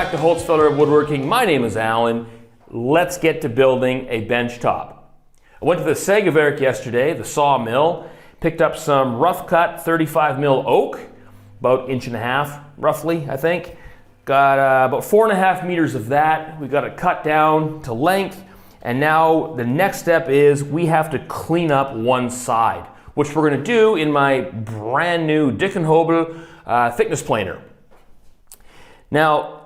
back to Holtzfelder Woodworking. My name is Allan. Let's get to building a bench top. I went to the Segewerk yesterday, the sawmill, picked up some rough cut 35 mil oak, about 1.5 inches roughly, I think. Got about 4.5 meters of that. We got it cut down to length, and now the next step is we have to clean up one side, which we're going to do in my brand new Dickenhobel thickness planer. Now,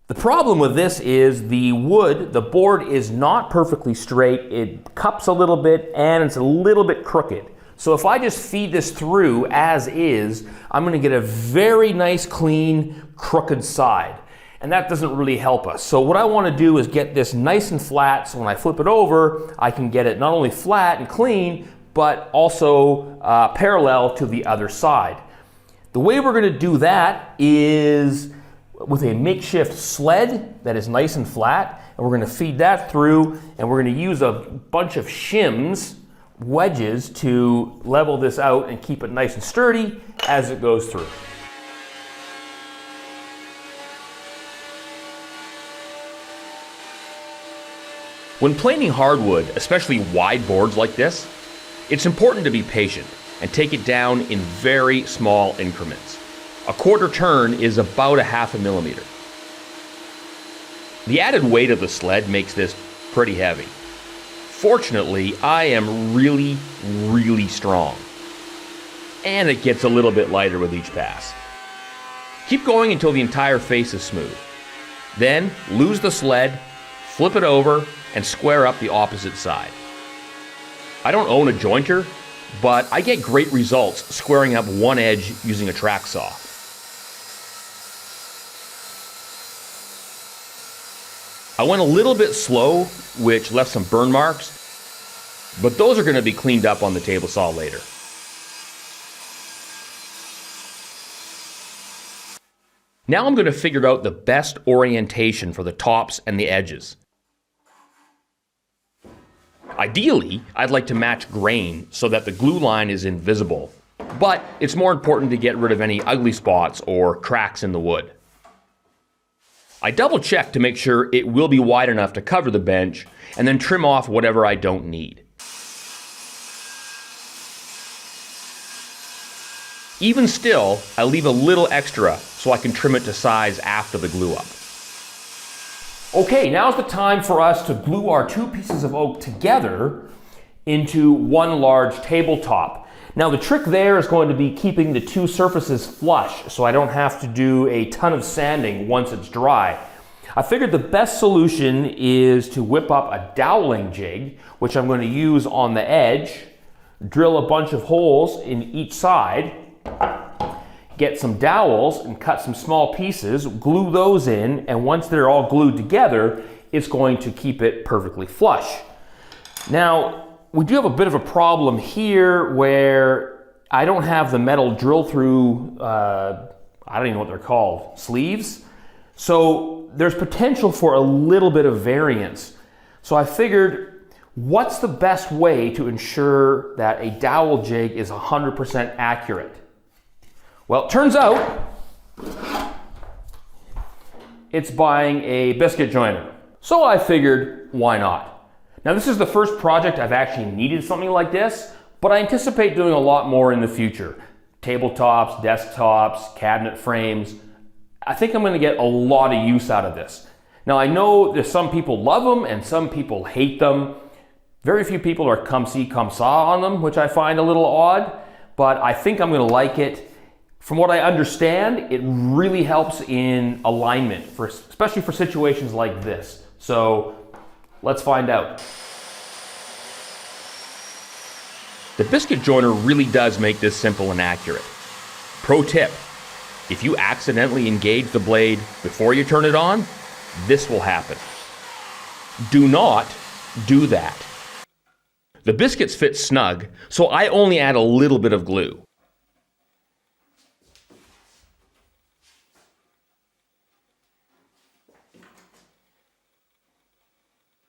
the problem with this is the wood, the board is not perfectly straight. It cups a little bit and it's a little bit crooked. So if I just feed this through as is, I'm going to get a very nice, clean, crooked side. And that doesn't really help us. So what I want to do is get this nice and flat, so when I flip it over, I can get it not only flat and clean, but also parallel to the other side. The way we're going to do that is with a makeshift sled that is nice and flat, and we're going to feed that through, and we're going to use a bunch of shims, wedges, to level this out and keep it nice and sturdy as it goes through. When planing hardwood, especially wide boards like this, it's important to be patient and take it down in very small increments. A quarter turn is about 0.5 millimeter. The added weight of the sled makes this pretty heavy. Fortunately, I am really strong, and it gets a little bit lighter with each pass. Keep going until the entire face is smooth. Then lose the sled, flip it over, and square up the opposite side. I don't own a jointer, but I get great results squaring up one edge using a track saw. I went a little bit slow, which left some burn marks, but those are going to be cleaned up on the table saw later. Now I'm going to figure out the best orientation for the tops and the edges. Ideally, I'd like to match grain so that the glue line is invisible, but it's more important to get rid of any ugly spots or cracks in the wood. I double check to make sure it will be wide enough to cover the bench, and then trim off whatever I don't need. Even still, I leave a little extra so I can trim it to size after the glue up. Okay, now's the time for us to glue our two pieces of oak together into one large tabletop. Now the trick there is going to be keeping the two surfaces flush so I don't have to do a ton of sanding once it's dry. I figured the best solution is to whip up a doweling jig, which I'm going to use on the edge, drill a bunch of holes in each side, get some dowels and cut some small pieces, glue those in, and once they're all glued together, it's going to keep it perfectly flush. Now, we do have a bit of a problem here where I don't have the metal drill through, I don't even know what they're called, sleeves. So there's potential for a little bit of variance. So I figured, what's the best way to ensure that a dowel jig is 100% accurate? Well, it turns out it's buying a biscuit joiner. So I figured, why not? Now this is the first project I've actually needed something like this, but I anticipate doing a lot more in the future. Tabletops, desktops, cabinet frames. I think I'm going to get a lot of use out of this. Now I know that some people love them and some people hate them. Very few people are come see, come saw on them, which I find a little odd, but I think I'm going to like it. From what I understand, it really helps in alignment, especially for situations like this. So let's find out. The biscuit joiner really does make this simple and accurate. Pro tip, if you accidentally engage the blade before you turn it on, this will happen. Do not do that. The biscuits fit snug, so I only add a little bit of glue.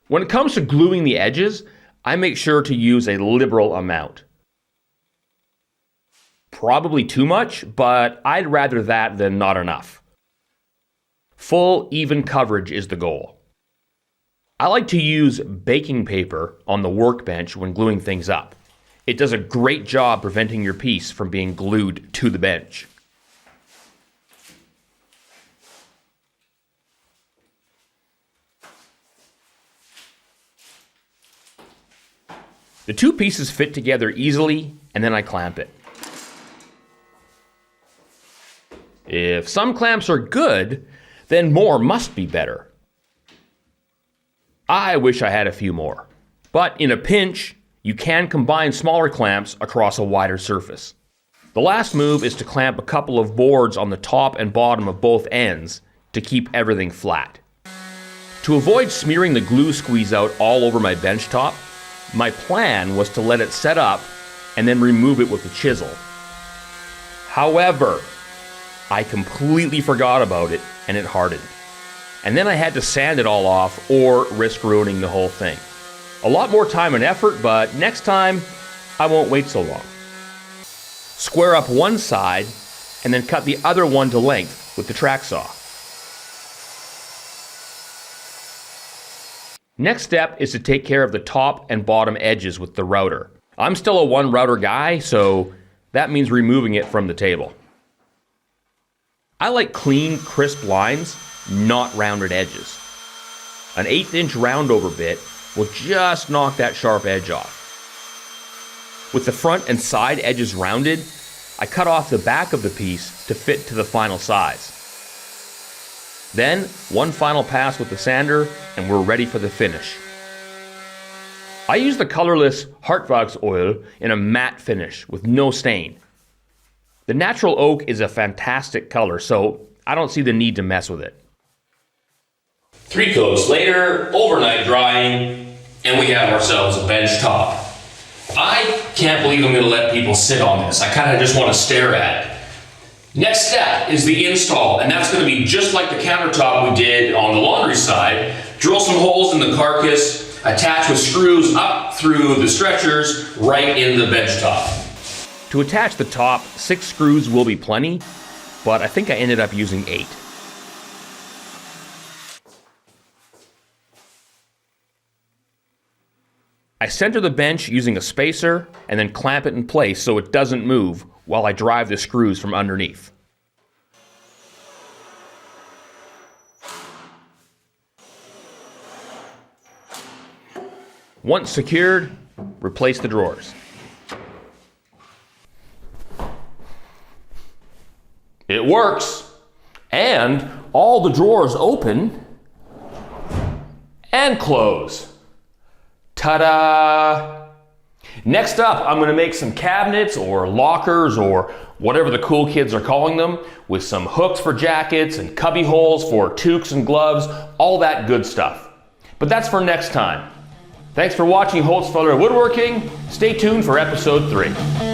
When it comes to gluing the edges, I make sure to use a liberal amount. Probably too much, but I'd rather that than not enough. Full, even coverage is the goal. I like to use baking paper on the workbench when gluing things up. It does a great job preventing your piece from being glued to the bench. The two pieces fit together easily, and then I clamp it. If some clamps are good, then more must be better. I wish I had a few more. But in a pinch, you can combine smaller clamps across a wider surface. The last move is to clamp a couple of boards on the top and bottom of both ends to keep everything flat. To avoid smearing the glue squeeze out all over my bench top, my plan was to let it set up and then remove it with a chisel. However, I completely forgot about it and it hardened. And then I had to sand it all off or risk ruining the whole thing. A lot more time and effort, but next time I won't wait so long. Square up one side and then cut the other one to length with the track saw. Next step is to take care of the top and bottom edges with the router. I'm still a one router guy, so that means removing it from the table. I like clean, crisp lines, not rounded edges. An 1/8" round over bit will just knock that sharp edge off. With the front and side edges rounded, I cut off the back of the piece to fit to the final size. Then, one final pass with the sander, and we're ready for the finish. I use the colorless Hartwachs oil in a matte finish with no stain. The natural oak is a fantastic color, so I don't see the need to mess with it. 3 coats later, overnight drying, and we have ourselves a bench top. I can't believe I'm going to let people sit on this. I kind of just want to stare at it. Next step is the install, and that's going to be just like the countertop we did on the laundry side. Drill some holes in the carcass, attach with screws up through the stretchers right in the bench top. To attach the top, 6 screws will be plenty, but I think I ended up using 8. I center the bench using a spacer and then clamp it in place so it doesn't move while I drive the screws from underneath. Once secured, replace the drawers. It works! And all the drawers open and close. Ta-da! Next up, I'm going to make some cabinets or lockers or whatever the cool kids are calling them, with some hooks for jackets and cubby holes for toques and gloves, all that good stuff. But that's for next time. Thanks for watching Holtzfeller Woodworking. Stay tuned for episode 3.